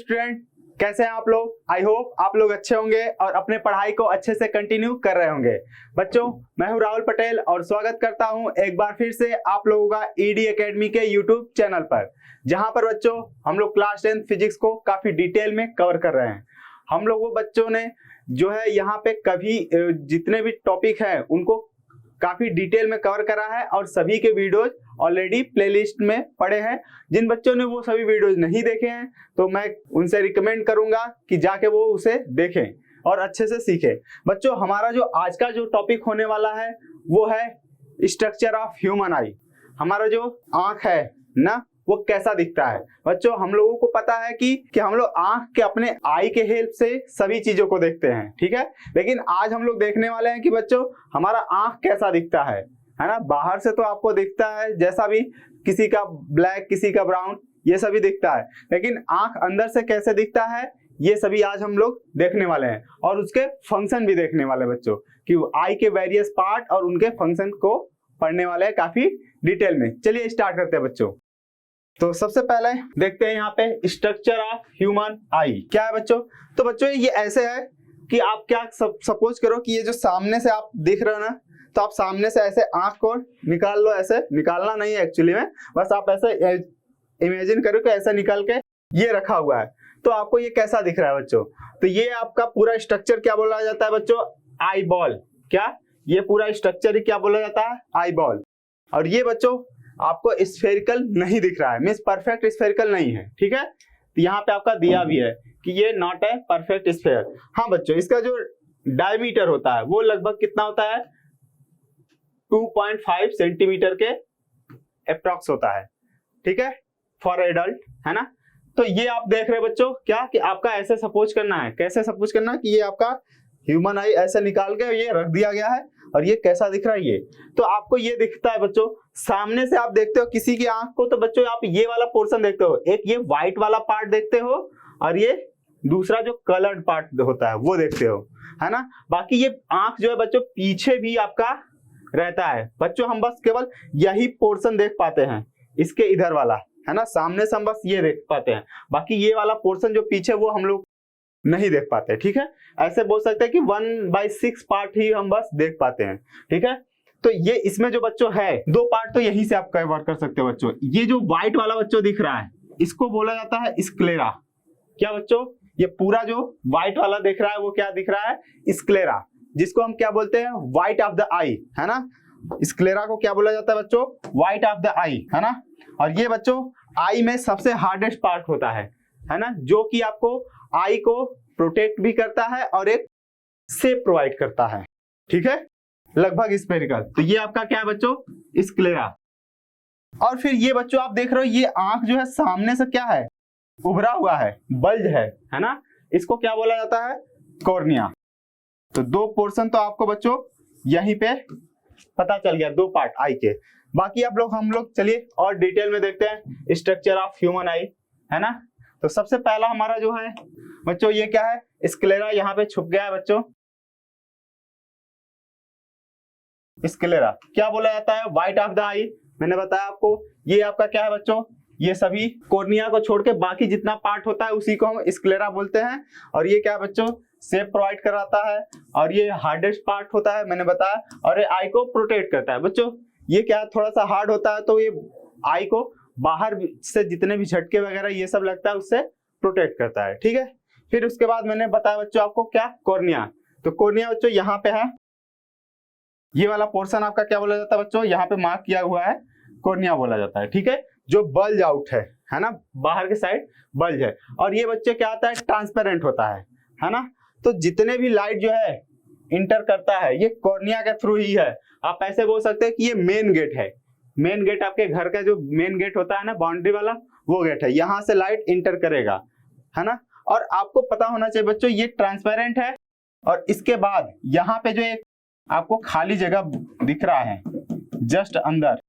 Student, कैसे हैं आप लोग। आई होप आप लोग अच्छे होंगे और अपने पढ़ाई को अच्छे से कंटिन्यू कर रहे होंगे। बच्चों, मैं हूं राहुल पटेल और स्वागत करता हूं एक बार फिर से आप लोगों का ईडी एकेडमी के यूट्यूब चैनल पर, जहां पर बच्चों हम लोग क्लास 10 फिजिक्स को काफी डिटेल में कवर कर रहे हैं। हम लोगों बच्चों ने जो है यहाँ पे कभी जितने भी टॉपिक हैं उनको काफी डिटेल में कवर करा है और सभी के वीडियोज ऑलरेडी प्लेलिस्ट में पड़े हैं। जिन बच्चों ने वो सभी वीडियोज नहीं देखे हैं तो मैं उनसे रिकमेंड करूंगा कि जाके वो उसे देखें और अच्छे से सीखें। बच्चों, हमारा जो आज का जो टॉपिक होने वाला है वो है स्ट्रक्चर ऑफ ह्यूमन आई। हमारा जो आंख है ना, वो कैसा दिखता है। बच्चों, हम लोगों को पता है कि हम लोग आंख के अपने आई के हेल्प से सभी चीजों को देखते हैं, ठीक है। लेकिन आज हम लोग देखने वाले हैं कि बच्चों हमारा आंख कैसा दिखता है ना। बाहर से तो आपको दिखता है जैसा भी, किसी का ब्लैक, किसी का ब्राउन, ये सभी दिखता है, लेकिन आंख अंदर से कैसे दिखता है ये सभी आज हम लोग देखने वाले हैं और उसके फंक्शन भी देखने वाले हैं बच्चों, कि आई के वेरियस पार्ट और उनके फंक्शन को पढ़ने वाले हैं काफी डिटेल में। चलिए स्टार्ट करते हैं बच्चों। तो सबसे पहले देखते हैं यहाँ पे स्ट्रक्चर ऑफ ह्यूमन आई क्या है बच्चों। तो बच्चों ये ऐसे है कि आप क्या सपोज करो कि ये जो सामने से आप देख रहे हो ना, तो आप सामने से ऐसे आंख को निकाल लो। ऐसे निकालना नहीं है एक्चुअली में, बस आप ऐसे इमेजिन करो कि ऐसा निकाल के ये रखा हुआ है। तो आपको ये कैसा दिख रहा है बच्चों। तो ये आपका पूरा स्ट्रक्चर क्या बोला जाता है बच्चों, आई बॉल। क्या ये पूरा स्ट्रक्चर ही क्या बोला जाता है, आई बॉल। और ये बच्चों आपको स्फेरिकल नहीं दिख रहा है, मींस परफेक्ट स्फेरिकल नहीं है, ठीक है। तो यहाँ पे आपका दिया भी है कि ये नॉट ए परफेक्ट स्फेयर। हाँ बच्चों, इसका जो डायमीटर होता है वो लगभग कितना होता है, 2.5 सेंटीमीटर के अप्रॉक्स होता है, ठीक है, फॉर एडल्ट, है ना। तो ये आप देख रहे हैं बच्चों क्या कि आपका ऐसे सपोज करना है। कैसे सपोज करना है कि ये आपका ह्यूमन आई ऐसे निकाल के ये रख दिया गया है और ये कैसा दिख रहा है ये। तो आपको ये दिखता है बच्चों, सामने से आप देखते हो किसी की आंख को, तो बच्चों आप ये वाला पोर्शन देखते हो, एक ये व्हाइट वाला पार्ट देखते हो और ये दूसरा जो कलर्ड पार्ट होता है वो देखते हो, है ना। बाकी ये आंख जो है बच्चों पीछे भी आपका रहता है बच्चों, हम बस केवल यही पोर्शन देख पाते हैं, इसके इधर वाला, है ना। सामने से हम बस ये देख पाते हैं, बाकी ये वाला पोर्शन जो पीछे वो हम लोग नहीं देख पाते, ठीक है। ऐसे बोल सकते हैं कि 1/6 पार्ट ही हम बस देख पाते हैं, ठीक है। तो ये इसमें जो बच्चों है 2 पार्ट तो यहीं से आप कवर कर सकते हो बच्चों। ये जो व्हाइट वाला बच्चों दिख रहा है इसको बोला जाता है स्क्लेरा। क्या बच्चों, ये पूरा जो व्हाइट वाला दिख रहा है वो क्या दिख रहा है, स्क्लेरा, जिसको हम क्या बोलते हैं, व्हाइट ऑफ द आई, है ना। स्क्लेरा को क्या बोला जाता है बच्चों, व्हाइट ऑफ द आई, है ना। और ये बच्चों आई में सबसे हार्डेस्ट पार्ट होता है ना, जो कि आपको आई को प्रोटेक्ट भी करता है और एक शेप प्रोवाइड करता है, ठीक है, लगभग स्फेरिकल। तो ये आपका क्या है बच्चों, स्क्लेरा। और फिर ये बच्चों आप देख रहे हो ये आंख जो है सामने से क्या है, उभरा हुआ है, बल्ज है ना। इसको क्या बोला जाता है, कॉर्निया। तो 2 पोर्शन तो आपको बच्चों यहीं पे पता चल गया, 2 पार्ट आई के। बाकी हम लोग चलिए और डिटेल में देखते हैं स्ट्रक्चर ऑफ ह्यूमन आई, है ना। तो सबसे पहला हमारा जो है बच्चों ये क्या है, स्क्लेरा यहाँ पे छुप गया है बच्चों। स्क्लेरा क्या बोला जाता है, व्हाइट ऑफ द आई। मैंने बताया आपको ये आपका क्या है बच्चों, ये सभी कॉर्निया को छोड़ के बाकी जितना पार्ट होता है उसी को हम स्क्लेरा बोलते हैं। और ये क्या है बच्चों, शेप प्रोवाइड कराता है और ये हार्डेस्ट पार्ट होता है मैंने बताया, और ये आई को प्रोटेक्ट करता है बच्चों। ये क्या है, थोड़ा सा हार्ड होता है तो ये आई को बाहर से जितने भी झटके वगैरह ये सब लगता है उससे प्रोटेक्ट करता है, ठीक है। फिर उसके बाद मैंने बताया बच्चों आपको क्या, कॉर्निया। तो कॉर्निया बच्चों यहाँ पे है, ये वाला पोर्शन आपका क्या बोला जाता है बच्चों, यहाँ पे मार्क किया हुआ है, कॉर्निया बोला जाता है, ठीक है। जो बल्ज आउट है ना, बाहर के साइड बल्ज है। और ये बच्चे क्या आता है, ट्रांसपेरेंट होता है ना। तो जितने भी लाइट जो है इंटर करता है ये कॉर्निया के थ्रू ही है। आप ऐसे बोल सकते हैं कि ये मेन गेट है। मेन गेट आपके घर का जो मेन गेट होता है ना, बाउंड्री वाला, वो गेट है, यहाँ से लाइट इंटर करेगा, है ना। और आपको पता होना चाहिए बच्चों ये ट्रांसपेरेंट है। और इसके बाद यहाँ पे जो एक आपको खाली जगह दिख रहा है, जस्ट अंदर,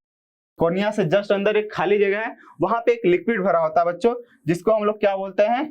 कॉर्निया से जस्ट अंदर एक खाली जगह है, वहां पे एक लिक्विड भरा होता है बच्चों, जिसको हम लोग क्या बोलते हैं,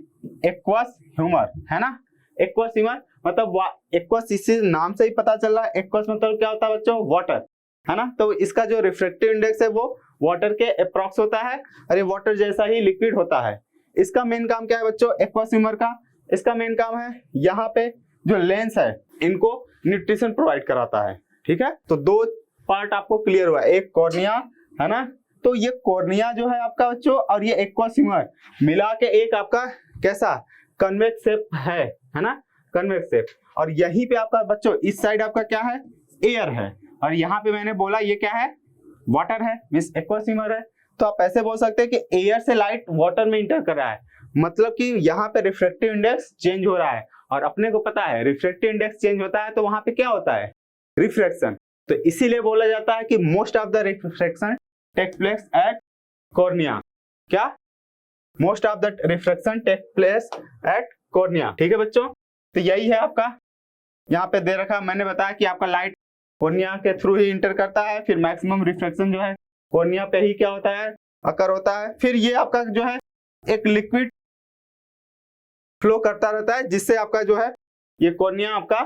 एक्वस ह्यूमर, है ना। एक्वस ह्यूमर मतलब एक्वस, इसी नाम से ही पता चल रहा है। एक्वस मतलब क्या होता है बच्चों, वाटर, है ना। तो इसका जो रिफ्रैक्टिव इंडेक्स है वो वाटर के अप्रॉक्स होता है और ये वाटर जैसा ही लिक्विड होता है। इसका मेन काम क्या है बच्चों, एक्वा स्विमर का? इसका मेन काम है यहाँ पे जो लेंस है इनको न्यूट्रिशन प्रोवाइड कराता है, ठीक है। तो दो पार्ट आपको क्लियर हुआ, एक कॉर्निया है ना, तो ये कॉर्निया जो है आपका बच्चों और ये एक्वा स्विमर मिला के एक आपका कैसा कन्वेक्स शेप है ना, कन्वेक्स शेप। और यहीं पे आपका बच्चों इस साइड आपका क्या है, एयर है, और यहाँ पे मैंने बोला ये क्या है, वाटर है, मींस एक्वा स्विमर है। तो आप ऐसे बोल सकते हैं कि एयर से लाइट वाटर में इंटर कर रहा है, मतलब कि यहाँ पे रिफ्रैक्टिव इंडेक्स चेंज हो रहा है। और अपने को पता है रिफ्रैक्टिव इंडेक्स चेंज होता है तो वहां पे क्या होता है, रिफ्रैक्शन। तो इसीलिए बोला जाता है कि most of the refraction take place at cornea. क्या, most of the refraction take place at cornea, ठीक है बच्चों। तो यही है आपका यहाँ पे दे रखा, मैंने बताया कि आपका लाइट कॉर्निया के थ्रू ही इंटर करता है, फिर मैक्सिमम रिफ्रैक्शन जो है कॉर्निया पे ही क्या होता है, अकर होता है। फिर ये आपका जो है एक लिक्विड फ्लो करता रहता है, जिससे आपका जो है ये कॉर्निया आपका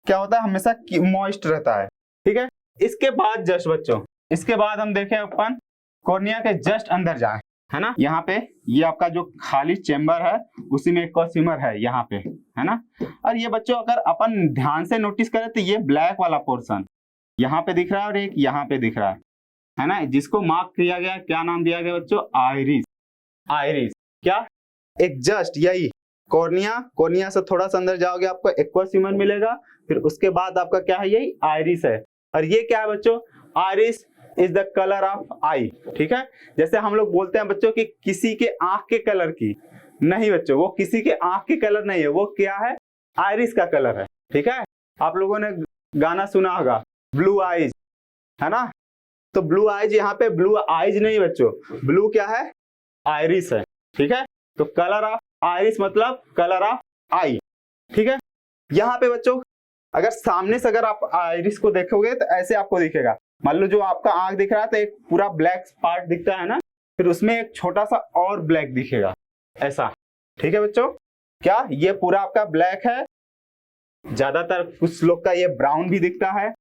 क्या होता है, हमेशा मॉइस्ट रहता है, ठीक है। इसके बाद जस्ट बच्चों, इसके बाद हम देखें अपन कॉर्निया के जस्ट अंदर जाए, है ना। यहाँ पे ये आपका जो खाली चेम्बर है उसी में एक्वा स्विमर है यहाँ पे, है ना। और ये बच्चों अगर अपन ध्यान से नोटिस करें तो ये ब्लैक वाला पोर्शन यहाँ पे दिख रहा है और एक यहाँ पे दिख रहा है ना, जिसको मार्क किया गया, क्या नाम दिया गया बच्चों, आइरिस। आइरिस क्या, एक जस्ट यही कॉर्निया, कॉर्निया से थोड़ा सा अंदर जाओगे आपको एक्वा स्विमर मिलेगा, फिर उसके बाद आपका क्या है, यही आइरिस है। और ये क्या है बच्चों, iris is the colour of eye, ठीक है। जैसे हम लोग बोलते हैं बच्चों कि किसी के आंख के कलर की, नहीं बच्चों, वो किसी के आंख के कलर नहीं है, वो क्या है, आइरिस का कलर है, ठीक है। आप लोगों ने गाना सुना होगा ब्लू आइज, है ना। तो ब्लू आइज, यहाँ पे ब्लू आइज नहीं बच्चों, ब्लू क्या है, आइरिस है, ठीक है। तो कलर ऑफ आइरिस मतलब कलर ऑफ आई, ठीक है। यहाँ पे बच्चों अगर सामने से अगर आप आइरिस को देखोगे तो ऐसे आपको दिखेगा, मान लो जो आपका आंख दिख रहा है तो एक पूरा ब्लैक पार्ट दिखता है ना, फिर उसमें एक छोटा सा और ब्लैक दिखेगा ऐसा, ठीक है बच्चों। क्या, ये पूरा आपका ब्लैक है, ज्यादातर कुछ लोग का ये ब्राउन भी दिखता है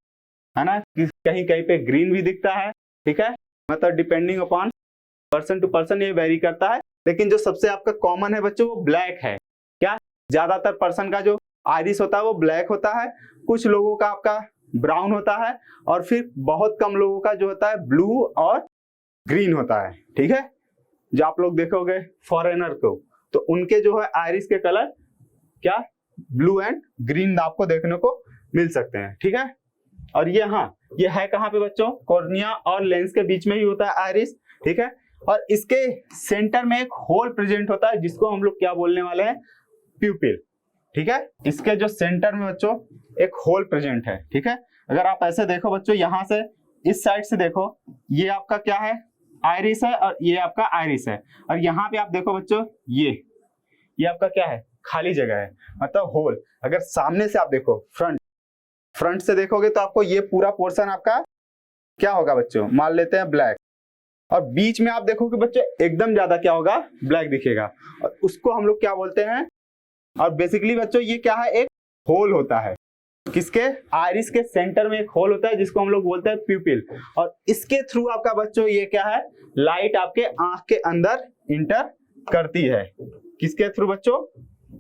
ना, कहीं कहीं पे ग्रीन भी दिखता है, ठीक है। मतलब depending upon person to person ये वेरी करता है, लेकिन जो सबसे आपका कॉमन है बच्चों वो ब्लैक है। क्या, ज्यादातर पर्सन का जो आइरिस होता है वो ब्लैक होता है, कुछ लोगों का आपका ब्राउन होता है, और फिर बहुत कम लोगों का जो होता है ब्लू और ग्रीन होता है, ठीक है। जो आप लोग देखोगे फॉरेनर को, तो उनके जो है आइरिस के कलर क्या, ब्लू एंड ग्रीन आपको देखने को मिल सकते हैं, ठीक है। और ये हाँ, ये है कहाँ पे बच्चों, कॉर्निया और लेंस के बीच में ही होता है आइरिस, ठीक है। और इसके सेंटर में एक होल प्रेजेंट होता है जिसको हम लोग क्या बोलने वाले हैं, प्यूपिल, ठीक है। इसके जो सेंटर में बच्चों एक होल प्रेजेंट है, ठीक है। अगर आप ऐसे देखो बच्चों, यहाँ से इस साइड से देखो, ये आपका क्या है, आइरिस है, और ये आपका आइरिस है। और यहाँ पे आप देखो बच्चों, ये आपका क्या है, खाली जगह है, मतलब होल। अगर सामने से आप देखो, फ्रंट से देखोगे तो आपको ये पूरा पोर्शन आपका क्या होगा बच्चों, मान लेते हैं ब्लैक, और बीच में आप देखोगे बच्चों एकदम ज्यादा क्या होगा, ब्लैक दिखेगा, और उसको हम लोग क्या बोलते हैं। और बेसिकली बच्चों ये क्या है, एक होल होता है, किसके, आइरिस के सेंटर में एक होल होता है जिसको हम लोग बोलते हैं प्यूपिल। और इसके थ्रू आपका बच्चों ये क्या है, लाइट आपके आंख के अंदर इंटर करती है, किसके थ्रू बच्चों,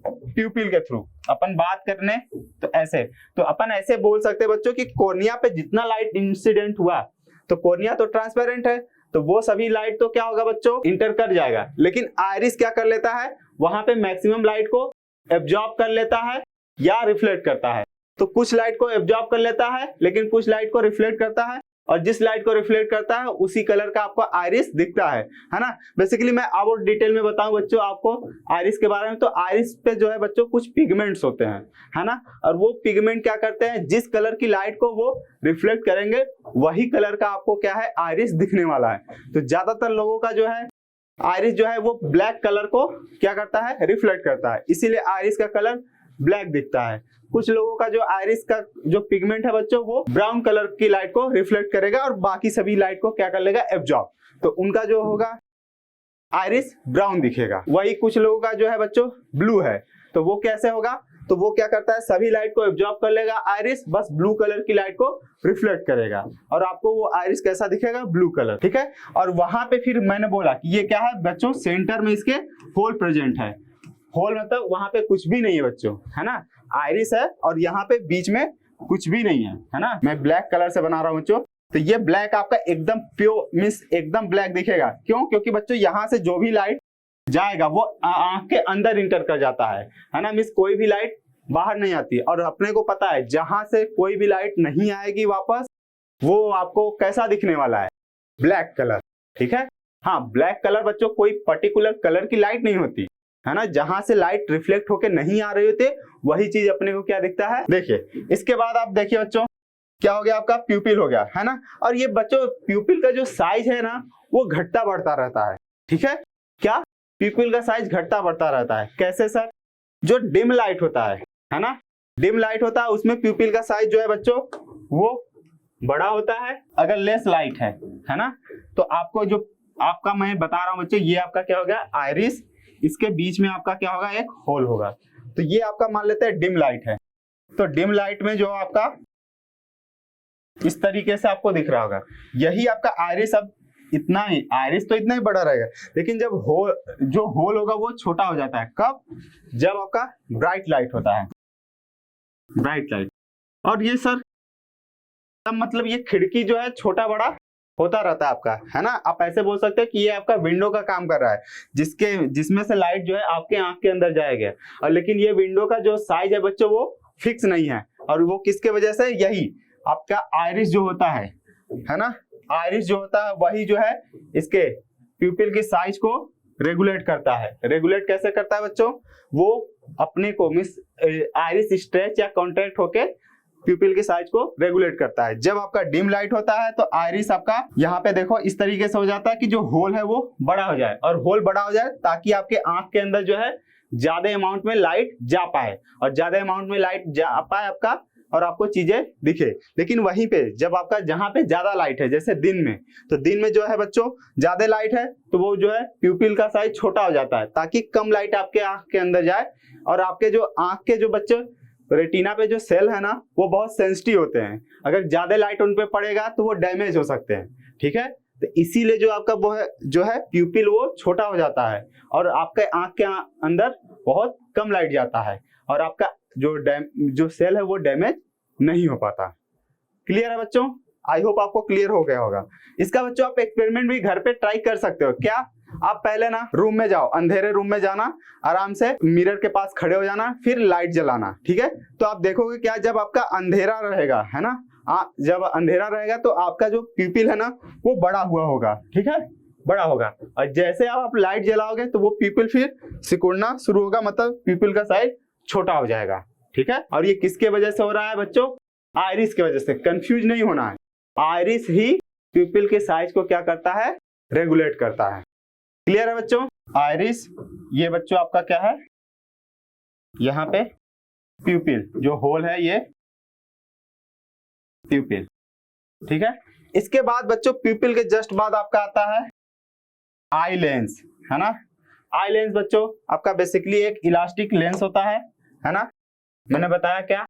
प्यूपिल के थ्रू। अपन बात करने तो ऐसे, तो अपन ऐसे बोल सकते हैं बच्चों कि कॉर्निया पे जितना लाइट इंसिडेंट हुआ, तो कॉर्निया तो ट्रांसपेरेंट है, तो वो सभी लाइट तो क्या होगा बच्चों, इंटर कर जाएगा। लेकिन आइरिस क्या कर लेता है, वहां पे मैक्सिमम लाइट को एब्जॉर्ब कर लेता है या रिफ्लेक्ट करता है। तो कुछ लाइट को एब्जॉर्ब कर लेता है, लेकिन कुछ लाइट को रिफ्लेक्ट करता है, और जिस लाइट को रिफ्लेक्ट करता है उसी कलर का आपको आइरिस दिखता है ना। बेसिकली मैं और डिटेल में बताऊं बच्चों आपको आइरिस के बारे में, तो आइरिस पे जो है बच्चों कुछ पिगमेंट्स होते हैं, है ना। और वो पिगमेंट क्या करते हैं, जिस कलर की लाइट को वो रिफ्लेक्ट करेंगे वही कलर का आपको क्या है, आइरिस दिखने वाला है। तो ज्यादातर लोगों का जो है आइरिस जो है वो ब्लैक कलर को क्या करता है, रिफ्लेक्ट करता है, इसीलिए आइरिस का कलर ब्लैक दिखता है। कुछ लोगों का जो आइरिस का जो पिगमेंट है बच्चों वो ब्राउन कलर की लाइट को रिफ्लेक्ट करेगा और बाकी सभी लाइट को क्या कर लेगा, एब्जॉर्ब। तो उनका जो होगा आइरिस ब्राउन दिखेगा। वही कुछ लोगों का जो है बच्चों ब्लू है, तो वो कैसे होगा, तो वो क्या करता है, सभी लाइट को एब्जॉर्ब कर लेगा आयरिस, बस ब्लू कलर की लाइट को रिफ्लेक्ट करेगा और आपको वो आयरिस कैसा दिखेगा, ब्लू कलर, ठीक है। और वहां पे फिर मैंने बोला कि ये क्या है बच्चों, सेंटर में इसके होल प्रेजेंट है। होल मतलब वहां पे कुछ भी नहीं है बच्चों, है ना, आयरिस है और यहाँ पे बीच में कुछ भी नहीं है ना। मैं ब्लैक कलर से बना रहा हूँ बच्चों, तो ये ब्लैक आपका एकदम प्योर मींस एकदम ब्लैक दिखेगा। क्यों? क्योंकि बच्चों यहाँ से जो भी लाइट जाएगा वो आंख के अंदर इंटर कर जाता है ना, मींस कोई भी लाइट बाहर नहीं आती। और अपने को पता है जहां से कोई भी लाइट नहीं आएगी वापस, वो आपको कैसा दिखने वाला है, ब्लैक कलर, ठीक है। हाँ, ब्लैक कलर बच्चों कोई पर्टिकुलर कलर की लाइट नहीं होती है ना, जहां से लाइट रिफ्लेक्ट होके नहीं आ रही होती वही चीज अपने को क्या दिखता है। देखिए इसके बाद आप देखिए बच्चों क्या हो गया, आपका प्यूपिल हो गया, है ना। और ये बच्चों प्यूपिल का जो साइज है ना वो घटता बढ़ता रहता है, ठीक है। क्या? प्यूपिल का साइज घटता बढ़ता रहता है। कैसे सर? जो डिम लाइट होता है ना, डिम लाइट होता है उसमें प्यूपिल का साइज जो है बच्चों वो बड़ा होता है। अगर लेस लाइट है ना, तो आपको जो आपका मैं बता रहा हूं बच्चों, ये आपका क्या हो गया, आयरिस, इसके बीच में आपका क्या होगा, एक होल होगा। तो ये आपका मान लेते हैं डिम लाइट है। तो डिम लाइट में जो आपका इस तरीके से आपको दिख रहा होगा, यही आपका आयरिस। अब इतना ही आयरिस तो इतना ही बड़ा रहेगा, लेकिन जब जो होल होगा वो छोटा हो जाता है। कब? जब आपका ब्राइट लाइट होता है, ब्राइट लाइट। और ये सर तब मतलब ये खिड़की जो है छोटा बड़ा होता रहता है आपका, है ना। आप ऐसे बोल सकते हैं कि ये आपका विंडो का काम कर रहा है, जिसमें से लाइट जो है आपके आंख के अंदर जाएगा। और लेकिन ये विंडो का जो साइज है बच्चों वो फिक्स नहीं है, और वो किसके वजह से, यही आपका आयरिस जो होता है ना, आयरिस जो होता है वही जो है इसके प्यूपिल की साइज को रेगुलेट करता है। रेगुलेट कैसे करता है बच्चों? वो अपने को मिस आयरिस स्ट्रेच या कॉन्ट्रैक्ट होके प्यूपिल के साइज को रेगुलेट करता है। जब आपका डिम लाइट होता है तो आयरिस आपका यहाँ पे देखो इस तरीके से हो जाता है कि जो होल है वो बड़ा हो जाए, और होल बड़ा हो जाए ताकि आपके आंख के अंदर जो है ज्यादा अमाउंट में लाइट जा पाए, और ज्यादा अमाउंट में लाइट जा पाए आपका और आपको चीजें दिखे। लेकिन वहीं पे जब आपका जहां पे ज्यादा लाइट है, जैसे दिन में, तो दिन में जो है बच्चों ज्यादा लाइट है तो वो जो है प्यूपिल का साइज छोटा हो जाता है ताकि कम लाइट आपके आंख के अंदर जाए। और आपके जो आंख के जो बच्चे रेटिना पे जो सेल है ना वो बहुत सेंसिटिव होते हैं, अगर ज्यादा लाइट उन पे पड़ेगा तो वो डैमेज हो सकते हैं, ठीक है। तो इसीलिए जो आपका वो है जो है प्यूपिल वो छोटा हो जाता है और आपके आंख के अंदर बहुत कम लाइट जाता है, और आपका जो सेल है वो डैमेज नहीं हो पाता। क्लियर है बच्चों? आई होप आपको क्लियर हो गया होगा। इसका बच्चों आप एक्सपेरिमेंट भी घर पे ट्राई कर सकते हो। क्या? आप पहले ना रूम में जाओ, अंधेरे रूम में जाना, आराम से मिरर के पास खड़े हो जाना, फिर लाइट जलाना, ठीक है। तो आप देखोगे क्या, जब आपका अंधेरा रहेगा, है ना, जब अंधेरा रहेगा तो आपका जो प्यूपिल है ना वो बड़ा हुआ होगा, ठीक है, बड़ा होगा। और जैसे आप लाइट जलाओगे तो वो प्यूपिल फिर सिकुड़ना शुरू होगा, मतलब प्यूपिल का साइज छोटा हो जाएगा, ठीक है। और ये किसके वजह से हो रहा है बच्चों? आयरिस की वजह से। कंफ्यूज नहीं होना है, आयरिस ही प्यूपिल के साइज को क्या करता है, रेगुलेट करता है। क्लियर है बच्चों? आयरिस, ये बच्चों आपका क्या है, यहाँ पे प्यूपिल जो होल है ये प्यूपिल, ठीक है। इसके बाद बच्चों प्यूपिल के जस्ट बाद आपका आता है आई लेंस, है ना। आई लेंस बच्चों आपका बेसिकली एक इलास्टिक लेंस होता है ना। मैंने बताया क्या,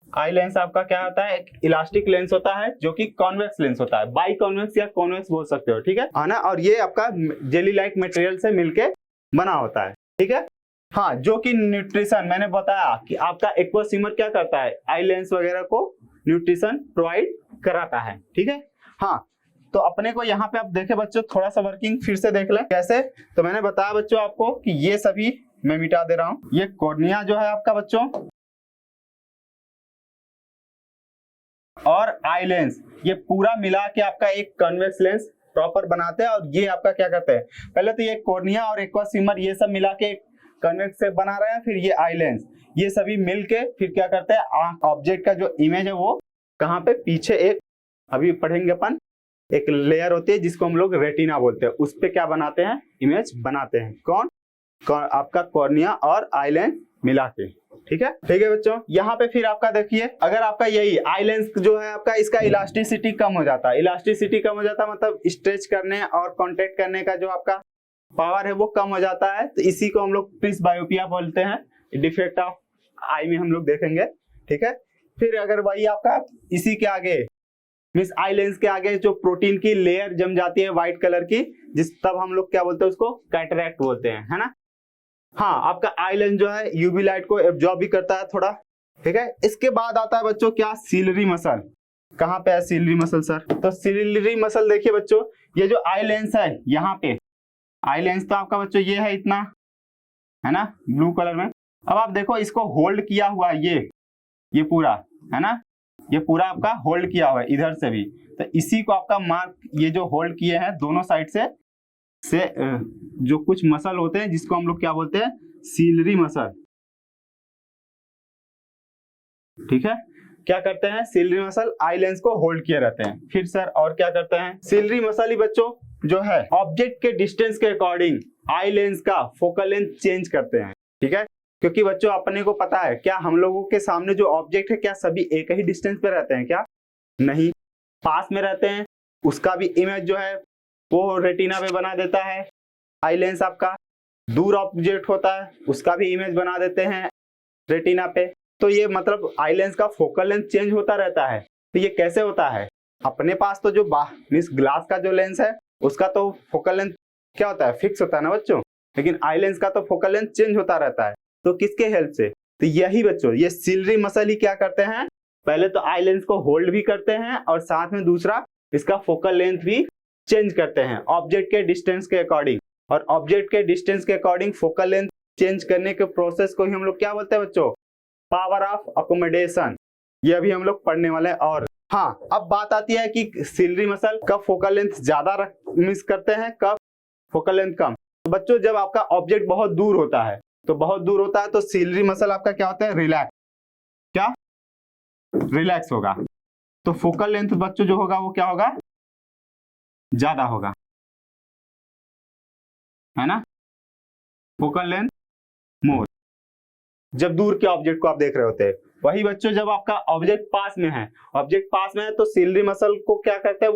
आई लेंस आपका क्या होता है, एक इलास्टिक लेंस होता है जो कि कॉन्वेक्स लेंस होता है, बाई कॉन्वेक्स या कॉन्वेक्स बोल सकते हो, ठीक है ना। और ये आपका जेली लाइक मटेरियल से मिलके बना होता है, ठीक है। हाँ, जो कि न्यूट्रिशन मैंने बताया कि आपका एक्वासिमर क्या करता है, आई लेंस वगैरह को न्यूट्रिशन प्रोवाइड कराता है, ठीक है। हाँ, तो अपने को यहाँ पे आप देखे बच्चों, थोड़ा सा वर्किंग फिर से देख लें कैसे। तो मैंने बताया बच्चों आपको कि ये सभी मैं मिटा दे रहा हूँ। ये कॉर्निया जो है आपका बच्चों और आई लेंस, ये पूरा मिला के आपका एक कन्वेक्स लेंस प्रॉपर बनाते हैं। और ये आपका क्या करते हैं, पहले तो ये कॉर्निया और एक्वासिमर ये सब मिला के कन्वेक्स से बना रहे हैं, फिर ये आई लेंस, ये सभी मिलके फिर क्या करते हैं, ऑब्जेक्ट का जो इमेज है वो कहाँ पे, पीछे एक अभी पढ़ेंगे अपन, एक लेयर होती है जिसको हम लोग रेटिना बोलते हैं, उस पे क्या बनाते हैं, इमेज बनाते हैं। कौन? आपका कॉर्निया और आई लेंस मिला के, ठीक है। ठीक है बच्चों, यहाँ पे फिर आपका देखिए, अगर आपका यही आई लेंस जो है आपका, इसका इलास्टिसिटी कम हो जाता है। इलास्टिसिटी कम हो जाता है मतलब स्ट्रेच करने और कॉन्टेक्ट करने का जो आपका पावर है वो कम हो जाता है। तो इसी को हम लोग प्रिस्बायोपिया बोलते हैं, डिफेक्ट ऑफ आई में हम लोग देखेंगे, ठीक है। फिर अगर वही आपका इसी के आगे मीन्स आई लेंस के आगे जो प्रोटीन की लेयर जम जाती है व्हाइट कलर की, जिस तब हम लोग क्या बोलते हैं उसको कैटरैक्ट बोलते हैं, है ना। हाँ, आपका आई लेंस जो है यूवी लाइट को एब्जॉर्ब भी करता है थोड़ा, ठीक है। इसके बाद आता है बच्चों क्या, सिलियरी मसल। कहाँ पे है सिलियरी मसल सर? तो सिलियरी मसल देखिए बच्चों, ये जो आई लेंस है यहाँ पे, आई लेंस तो आपका बच्चों ये है इतना, है ना, ब्लू कलर में। अब आप देखो इसको होल्ड किया हुआ है ये पूरा, है ना, ये पूरा आपका होल्ड किया हुआ है इधर से भी। तो इसी को आपका मार्क, ये जो होल्ड किए हैं दोनों साइड से जो कुछ मसल होते हैं जिसको हम लोग क्या बोलते हैं, सिलियरी मसल, ठीक है। क्या करते हैं, सिलियरी मसल आई लेंस को होल्ड किए रहते हैं। फिर सर और क्या करते हैं, सिलियरी मसल ही बच्चों जो है ऑब्जेक्ट के डिस्टेंस के अकॉर्डिंग आई लेंस का फोकल लेंथ चेंज करते हैं, ठीक है। क्योंकि बच्चों अपने को पता है क्या, हम लोगों के सामने जो ऑब्जेक्ट है क्या सभी एक ही डिस्टेंस पे रहते हैं क्या? नहीं, पास में रहते हैं। उसका भी इमेज जो है वो रेटिना पे बना देता है आई लेंस आपका। दूर ऑब्जेक्ट होता है उसका भी इमेज बना देते हैं रेटिना पे। तो ये मतलब आई लेंस का फोकल लेंथ चेंज होता रहता है। तो ये कैसे होता है, अपने पास तो जो मीन्स ग्लास का जो लेंस है उसका तो फोकल लेंथ क्या होता है, फिक्स होता है ना बच्चों, लेकिन आई लेंस का तो फोकल लेंथ चेंज होता रहता है। तो किसके हेल्प से, तो यही बच्चों ये सिलियरी मसल ही क्या करते हैं, पहले तो आई लेंस को होल्ड भी करते हैं और साथ में दूसरा इसका फोकल लेंथ भी चेंज करते हैं ऑब्जेक्ट के डिस्टेंस के अकॉर्डिंग। और ऑब्जेक्ट के डिस्टेंस के अकॉर्डिंग फोकल लेंथ चेंज करने के प्रोसेस को ही हम लोग क्या बोलते हैं बच्चों, पावर ऑफ अकोमोडेशन। ये अभी हम लोग पढ़ने वाले हैं। और हाँ, अब बात आती है कि सिलियरी मसल कब फोकल लेंथ ज्यादा मिस करते हैं, कब फोकल लेंथ कम। तो बच्चों जब आपका ऑब्जेक्ट बहुत दूर होता है, तो बहुत दूर होता है तो सिलियरी मसल आपका क्या होता है, रिलैक्स, क्या रिलैक्स होगा। तो फोकल लेंथ बच्चों जो होगा वो क्या होगा, ज्यादा होगा, है ना, फोकल लेंथ मोर, जब दूर के ऑब्जेक्ट को आप देख रहे होते हैं। वही बच्चों जब आपका ऑब्जेक्ट पास में है, ऑब्जेक्ट पास में है तो सिलियरी मसल को क्या करते हैं,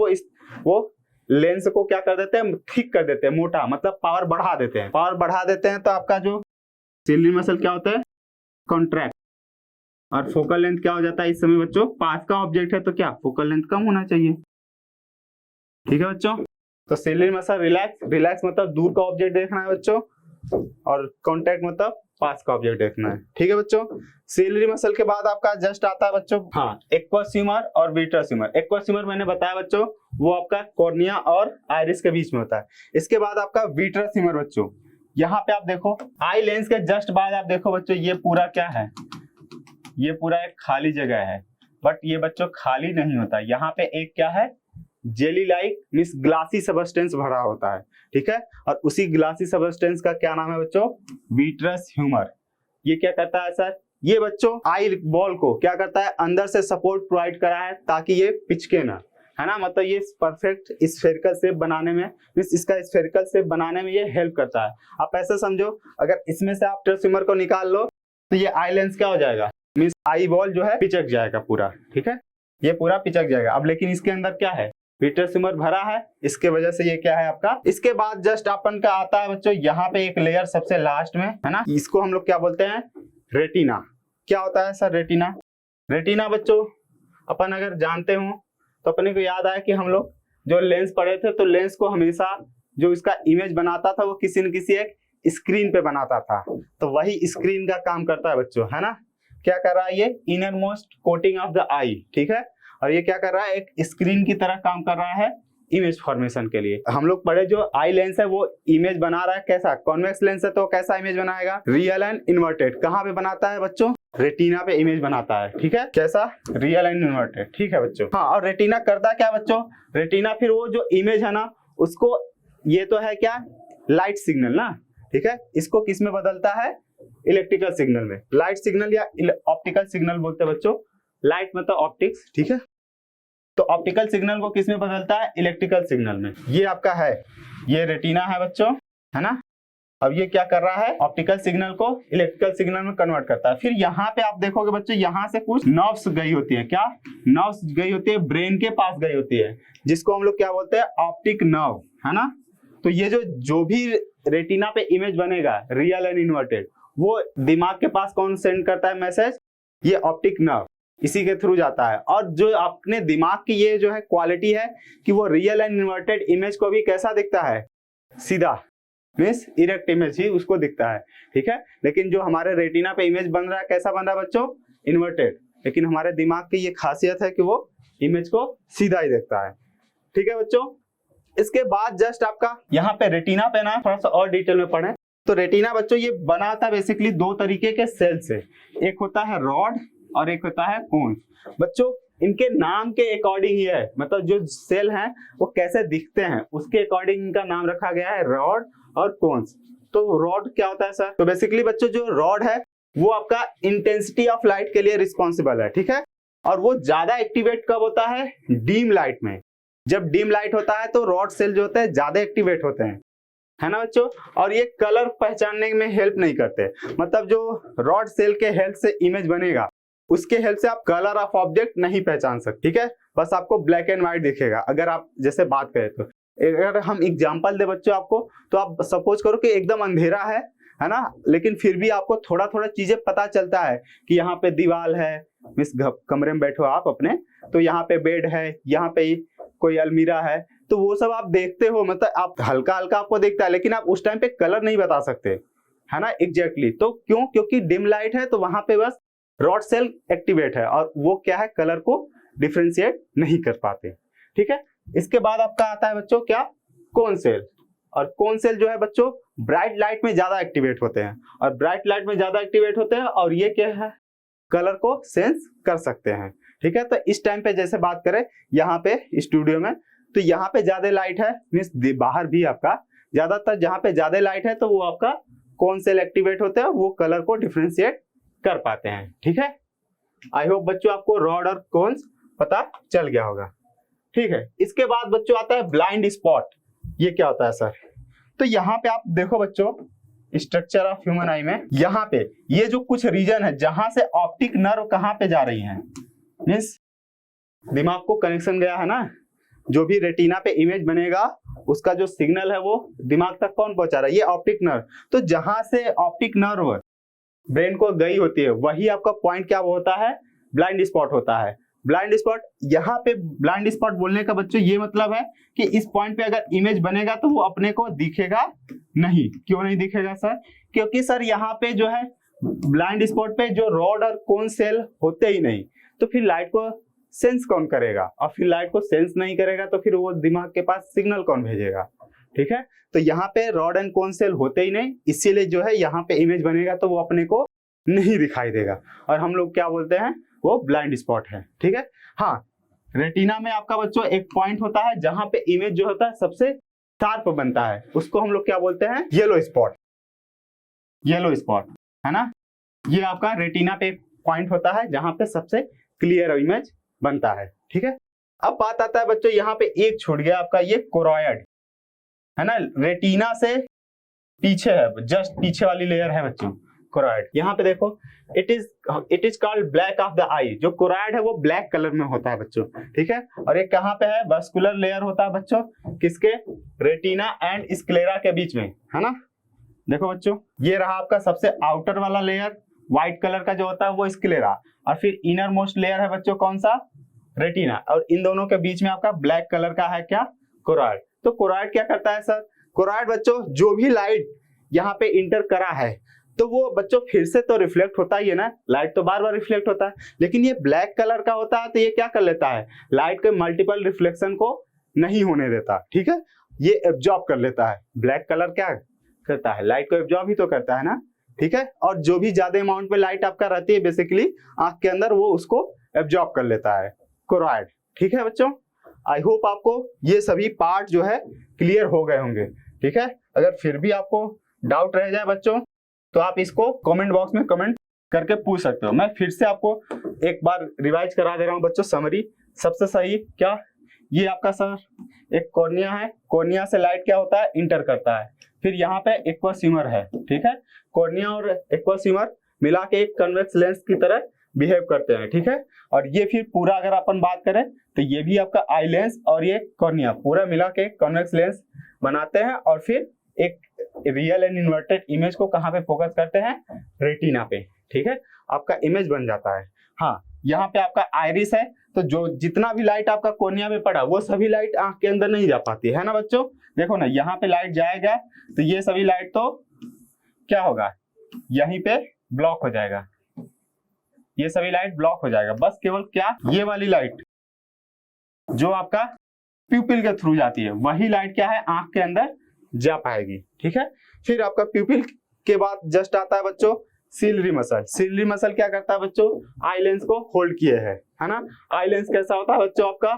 वो लेंस को क्या कर देते हैं, थिक कर देते हैं, मोटा, मतलब पावर बढ़ा देते हैं। पावर बढ़ा देते हैं तो आपका जो सिलियरी मसल क्या होता है, कॉन्ट्रैक्ट, और फोकल लेंथ क्या हो जाता है इस समय बच्चों, पास का ऑब्जेक्ट है तो क्या फोकल लेंथ कम होना चाहिए, ठीक है बच्चों। तो सिलियरी मसल रिलैक्स, रिलैक्स मतलब दूर का ऑब्जेक्ट देखना है बच्चों, और कॉन्टैक्ट मतलब पास का ऑब्जेक्ट देखना है, ठीक है बच्चों। सिलियरी मसल के बाद आपका जस्ट आता है बच्चों हाँ एक्वस ह्यूमर और विट्रस ह्यूमर। एक्वस ह्यूमर मैंने बताया बच्चों वो आपका कॉर्निया और आइरिस के बीच में होता है। इसके बाद आपका विट्रस ह्यूमर बच्चों, यहाँ पे आप देखो आई लेंस के जस्ट बाद आप देखो बच्चों ये पूरा क्या है, ये पूरा एक खाली जगह है। बट ये बच्चों खाली नहीं होता, यहाँ पे एक क्या है, jelly like means glassy substance भरा होता है, ठीक है। और उसी ग्लासी सबस्टेंस का क्या नाम है बच्चों, विट्रस ह्यूमर। ये क्या करता है सर, ये बच्चों आई बॉल को क्या करता है, अंदर से सपोर्ट प्रोवाइड करा है ताकि ये पिचके ना, है ना, मतलब ये परफेक्ट स्फेरिकल शेप बनाने में मींस इसका स्फेरिकल शेप बनाने में ये हेल्प करता है। आप ऐसे समझो अगर इसमें से आप विट्रस ह्यूमर को निकाल लो तो ये आई लेंस क्या हो जाएगा, मींस आई बॉल जो है पिचक जाएगा पूरा, ठीक है, ये पूरा पिचक जाएगा। अब लेकिन इसके अंदर क्या है, विट्रस ह्यूमर भरा है, इसके वजह से ये क्या है आपका। इसके बाद जस्ट अपन का आता है बच्चों यहाँ पे एक लेयर सबसे लास्ट में, है ना, इसको हम लोग क्या बोलते हैं, रेटिना। क्या होता है सर रेटिना, रेटिना बच्चों अपन अगर जानते हो तो अपने को याद आया कि हम लोग जो लेंस पढ़े थे तो लेंस को हमेशा जो इसका इमेज बनाता था वो किसी न किसी एक स्क्रीन पे बनाता था। तो वही स्क्रीन का काम करता है बच्चों, है ना। क्या कर रहा है ये, innermost coating of the eye, ठीक है। और ये क्या कर रहा है, एक स्क्रीन की तरह काम कर रहा है इमेज फॉर्मेशन के लिए। हम लोग पढ़े जो आई लेंस है वो इमेज बना रहा है कैसा, कॉन्वेक्स लेंस है तो कैसा इमेज बनाएगा, रियल एंड इन्वर्टेड। कहाँ पे बनाता है बच्चों, रेटिना पे इमेज बनाता है, ठीक है, कैसा, रियल एंड इन्वर्टेड, ठीक है बच्चों। हाँ, और रेटिना करता क्या बच्चों, रेटिना फिर वो जो इमेज है ना उसको, ये तो है क्या लाइट सिग्नल ना, ठीक है, इसको किस में बदलता है, इलेक्ट्रिकल सिग्नल में। लाइट सिग्नल या ऑप्टिकल सिग्नल बोलते हैं बच्चों, लाइट मतलब ऑप्टिक्स, ठीक है। तो ऑप्टिकल सिग्नल को किस में बदलता है, इलेक्ट्रिकल सिग्नल में। ये आपका है, ये रेटिना है बच्चों, है ना। अब ये क्या कर रहा है, ऑप्टिकल सिग्नल को इलेक्ट्रिकल सिग्नल में कन्वर्ट करता है। फिर यहाँ पे आप देखोगे बच्चों यहाँ से कुछ नर्व्स गई होती है, क्या नर्व्स गई होती है, ब्रेन के पास गई होती है, जिसको हम लोग क्या बोलते हैं, ऑप्टिक नर्व, है ना। तो ये जो भी रेटिना पे इमेज बनेगा रियल एंड इन्वर्टेड, वो दिमाग के पास कौन सेंड करता है मैसेज? ये ऑप्टिक नर्व, इसी के थ्रू जाता है। और जो अपने दिमाग की ये जो है क्वालिटी है कि वो रियल एंड इन्वर्टेड इमेज को भी कैसा दिखता है? सीधा, मीन्स इरेक्ट इमेज ही उसको दिखता है, ठीक है। लेकिन जो हमारे रेटिना पे इमेज बन रहा है कैसा बन रहा है बच्चों? इन्वर्टेड। लेकिन हमारे दिमाग की ये खासियत है कि वो इमेज को सीधा ही देखता है, ठीक है बच्चों। इसके बाद जस्ट आपका यहाँ पे रेटिना पे ना थोड़ा सा और डिटेल में पढ़ें तो रेटिना बच्चों ये बना था बेसिकली दो तरीके के सेल से, एक होता है रॉड और एक होता है कोन। बच्चों इनके नाम के अकॉर्डिंग ही है, मतलब जो सेल हैं वो कैसे दिखते हैं उसके अकॉर्डिंग इनका नाम रखा गया है रॉड और कोन्स। तो रॉड क्या होता है सर? तो बेसिकली बच्चों जो रॉड है वो आपका इंटेंसिटी ऑफ लाइट के लिए रिस्पॉन्सिबल है, ठीक है। और वो ज्यादा एक्टिवेट कब होता है? डीम लाइट में। जब डीम लाइट होता है तो रॉड सेल जो होते हैं ज्यादा एक्टिवेट होते हैं, है ना बच्चों। और ये कलर पहचानने में हेल्प नहीं करते, मतलब जो रॉड सेल के हेल्प से इमेज बनेगा उसके हेल्प से आप कलर ऑफ ऑब्जेक्ट नहीं पहचान सकते, ठीक है। बस आपको ब्लैक एंड व्हाइट दिखेगा। अगर आप जैसे बात करें तो अगर हम एग्जांपल दे बच्चों आपको, तो आप सपोज करो कि एकदम अंधेरा है ना, लेकिन फिर भी आपको थोड़ा थोड़ा चीजें पता चलता है कि यहाँ पे दीवार है, मिस कमरे में बैठो आप अपने, तो यहाँ पे बेड है, यहाँ पे कोई अलमीरा है, तो वो सब आप देखते हो, मतलब आप हल्का हल्का आपको दिखता है, लेकिन आप उस टाइम पे कलर नहीं बता सकते, है ना एग्जैक्टली। तो क्यों? क्योंकि डिम लाइट है तो वहां पे बस रॉड सेल एक्टिवेट है और वो क्या है, कलर को डिफ्रेंशिएट नहीं कर पाते, ठीक है। इसके बाद आपका आता है बच्चों क्या? Cone cell. और कोन सेल जो है बच्चों ब्राइट लाइट में ज्यादा एक्टिवेट होते हैं, और ब्राइट लाइट में ज्यादा एक्टिवेट होते हैं और ये क्या है, कलर को सेंस कर सकते हैं, ठीक है। तो इस टाइम पे जैसे बात करें यहाँ पे स्टूडियो में, तो यहाँ पे ज्यादा लाइट है, मीन्स बाहर भी आपका ज्यादातर जहाँ पे ज्यादा लाइट है तो वो आपका कोन सेल एक्टिवेट होते हैं, वो कलर को डिफ्रेंशिएट कर पाते हैं, ठीक है। आई होप बच्चों आपको रॉड और कोन्स पता चल गया होगा, ठीक है। इसके बाद बच्चों आता है ब्लाइंड स्पॉट। ये क्या होता है सर? तो यहाँ पे आप देखो बच्चों स्ट्रक्चर ऑफ ह्यूमन आई में, यहाँ पे ये जो कुछ रीजन है जहां से ऑप्टिक नर्व कहाँ पे जा रही है, मीन्स दिमाग को कनेक्शन गया है ना, जो भी रेटिना पे इमेज बनेगा उसका जो सिग्नल है वो दिमाग तक कौन पहुंचा रहा है? ये ऑप्टिक नर्व। तो जहां से ऑप्टिक नर्व ब्रेन को गई होती है वही आपका पॉइंट क्या होता है? ब्लाइंड स्पॉट होता है। ब्लाइंड स्पॉट, यहाँ पे ब्लाइंड स्पॉट बोलने का बच्चों ये मतलब है कि इस पॉइंट पे अगर इमेज बनेगा तो वो अपने को दिखेगा नहीं। क्यों नहीं दिखेगा सर? क्योंकि सर यहाँ पे जो है ब्लाइंड स्पॉट पे जो रॉड और कोन सेल होते ही नहीं, तो फिर लाइट को सेंस कौन करेगा? और फिर लाइट को सेंस नहीं करेगा तो फिर वो दिमाग के पास सिग्नल कौन भेजेगा, ठीक है। तो यहाँ पे रॉड एंड कोन सेल होते ही नहीं, इसीलिए जो है यहाँ पे इमेज बनेगा तो वो अपने को नहीं दिखाई देगा, और हम लोग क्या बोलते हैं? वो ब्लाइंड स्पॉट है, ठीक है। हाँ, रेटिना में आपका बच्चों एक पॉइंट होता है जहां पे इमेज जो होता है सबसे शार्प बनता है, उसको हम लोग क्या बोलते हैं? Yellow spot. येलो स्पॉट, है ना। ये आपका रेटिना पे पॉइंट होता है जहां पे सबसे क्लियर इमेज बनता है, ठीक है। अब बात आता है बच्चों यहाँ पे एक छूट गया आपका, ये कोरॉइड, है ना। रेटिना से पीछे है, जस्ट पीछे वाली लेयर है बच्चों कोरॉइड। यहाँ पे देखो it is called black of the eye. जो कोरॉइड है वो ब्लैक कलर में होता है बच्चों, ठीक है। और ये कहाँ पे है? वस्कुलर लेयर होता है बच्चों, किसके? रेटिना एंड स्क्लेरा के बीच में, है ना। देखो बच्चों ये रहा आपका सबसे आउटर वाला लेयर, व्हाइट कलर का जो होता है वो स्क्लेरा, और फिर इनर मोस्ट लेयर है बच्चों कौन सा? रेटिना। और इन दोनों के बीच में आपका ब्लैक कलर का है क्या? कोरॉइड। तो कोरॉइड क्या करता है सर? कोरॉइड बच्चों जो भी लाइट यहाँ पे इंटर करा है तो वो बच्चों फिर से तो रिफ्लेक्ट होता ही है ना, लाइट तो बार बार रिफ्लेक्ट होता है, लेकिन ये ब्लैक कलर का होता है तो ये क्या कर लेता है? लाइट के मल्टीपल रिफ्लेक्शन को नहीं होने देता, ठीक है। ये एब्जॉर्ब कर लेता है। ब्लैक कलर क्या करता है? लाइट को एब्जॉर्ब ही तो करता है ना, ठीक है। और जो भी ज्यादा अमाउंट में लाइट आपका रहती है बेसिकली आंख के अंदर, वो उसको एब्जॉर्ब कर लेता है, कोरॉइड, ठीक है बच्चों। आई होप आपको ये सभी पार्ट जो है क्लियर हो गए होंगे, ठीक है। अगर फिर भी आपको डाउट रह जाए बच्चों तो आप इसको कमेंट बॉक्स में कमेंट करके पूछ सकते हो। मैं फिर से आपको एक बार रिवाइज करा दे रहा हूँ बच्चों समरी। सबसे सही क्या? ये आपका सर एक कॉर्निया है, कॉर्निया से लाइट क्या होता है? इंटर करता है। फिर यहाँ पे एक्वस ह्यूमर है, ठीक है। कॉर्निया और एक्वस ह्यूमर मिला के एक कन्वेक्स लेंस की तरह बिहेव करते हैं, ठीक है। और ये फिर पूरा अगर अपन बात करें तो ये भी आपका आई लेंस और ये कॉर्निया पूरा मिला के कॉन्वेक्स लेंस बनाते हैं, और फिर एक रियल एंड इन्वर्टेड इमेज को कहाँ पे फोकस करते हैं, रेटिना पे, ठीक है, आपका इमेज बन जाता है। हाँ, यहाँ पे आपका आइरिस है, तो जो जितना भी लाइट आपका कोर्निया में पड़ा वो सभी लाइट आंख के अंदर नहीं जा पाती है ना बच्चों। देखो ना, यहाँ पे लाइट जाएगा तो ये सभी लाइट तो क्या होगा, यहीं पे ब्लॉक हो जाएगा, ये सभी लाइट ब्लॉक हो जाएगा। बस केवल क्या, ये वाली लाइट जो आपका प्यूपिल के थ्रू जाती है वही लाइट क्या है, आंख के अंदर जा पाएगी, ठीक है। फिर आपका प्यूपिल के बाद जस्ट आता है बच्चों सिलरी मसल। सिलरी मसल क्या करता है बच्चों, आई लेंस को होल्ड किए है ना। आई लेंस कैसा होता है बच्चों, आपका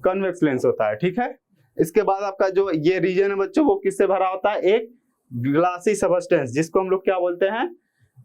कन्वेक्स लेंस होता है, ठीक है। इसके बाद आपका जो ये रीजन है बच्चों वो किससे भरा होता है, एक ग्लासी सबस्टेंस जिसको हम लोग क्या बोलते हैं,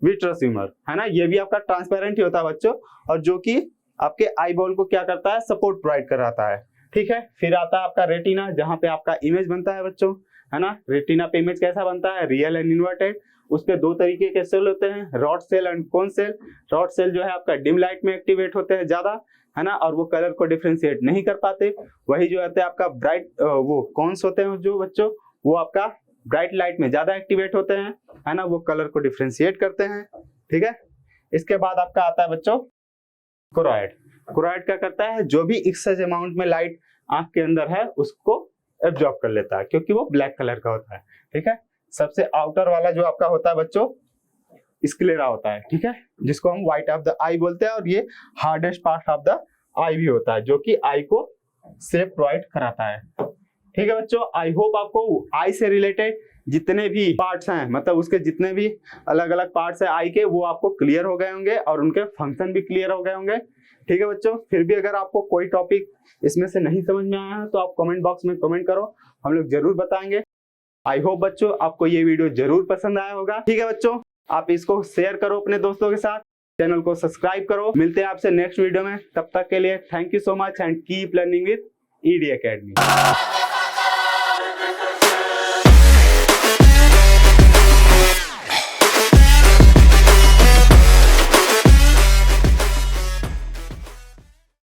विट्रस ह्यूमर, है ना। ये भी आपका ट्रांसपेरेंट ही होता है बच्चों, और जो कि आपके आई बॉल को क्या करता है, सपोर्ट प्रोवाइड कराता है, ठीक है। फिर आता है आपका रेटिना, जहां पे आपका इमेज बनता है बच्चों, है ना। रेटिना पे इमेज कैसा बनता है, रियल एंड इन्वर्टेड। उस पे दो तरीके के सेल होते हैं, rod cell and cone cell. Rod cell जो है आपका डिम लाइट में एक्टिवेट होते हैं ज्यादा, है ना, और वो कलर को डिफ्रेंशिएट नहीं कर पाते। वही जो होते हैं आपका ब्राइट, वो कॉन्स होते हैं जो बच्चों, वो आपका ब्राइट लाइट में ज्यादा एक्टिवेट होते हैं, है ना, वो कलर को डिफ्रेंशिएट करते हैं, ठीक है। इसके बाद आपका आता है बच्चों कोरॉइड। कोरॉइड क्या करता है, जो भी एक्सेस अमाउंट में लाइट आंख के अंदर है उसको एब्जॉर्ब कर लेता है, क्योंकि वो ब्लैक कलर का होता है, ठीक है। सबसे आउटर वाला जो आपका होता है बच्चों स्क्लेरा होता है, ठीक है, जिसको हम व्हाइट ऑफ द आई बोलते हैं, और ये हार्डेस्ट पार्ट ऑफ द आई भी होता है, जो कि आई को शेप प्रोवाइड कराता है, ठीक है बच्चों। आई होप आपको आई से रिलेटेड जितने भी पार्ट्स हैं, मतलब उसके जितने भी अलग अलग पार्ट्स हैं आई के, वो आपको क्लियर हो गए होंगे और उनके फंक्शन भी क्लियर हो गए होंगे, ठीक है बच्चों। फिर भी अगर आपको कोई टॉपिक इसमें से नहीं समझ में आया है तो आप कमेंट बॉक्स में कमेंट करो, हम लोग जरूर बताएंगे। आई होप बच्चों आपको ये वीडियो जरूर पसंद आया होगा, ठीक है बच्चों। आप इसको शेयर करो अपने दोस्तों के साथ, चैनल को सब्सक्राइब करो। मिलते हैं आपसे नेक्स्ट वीडियो में, तब तक के लिए thank you so much and keep learning with ED academy.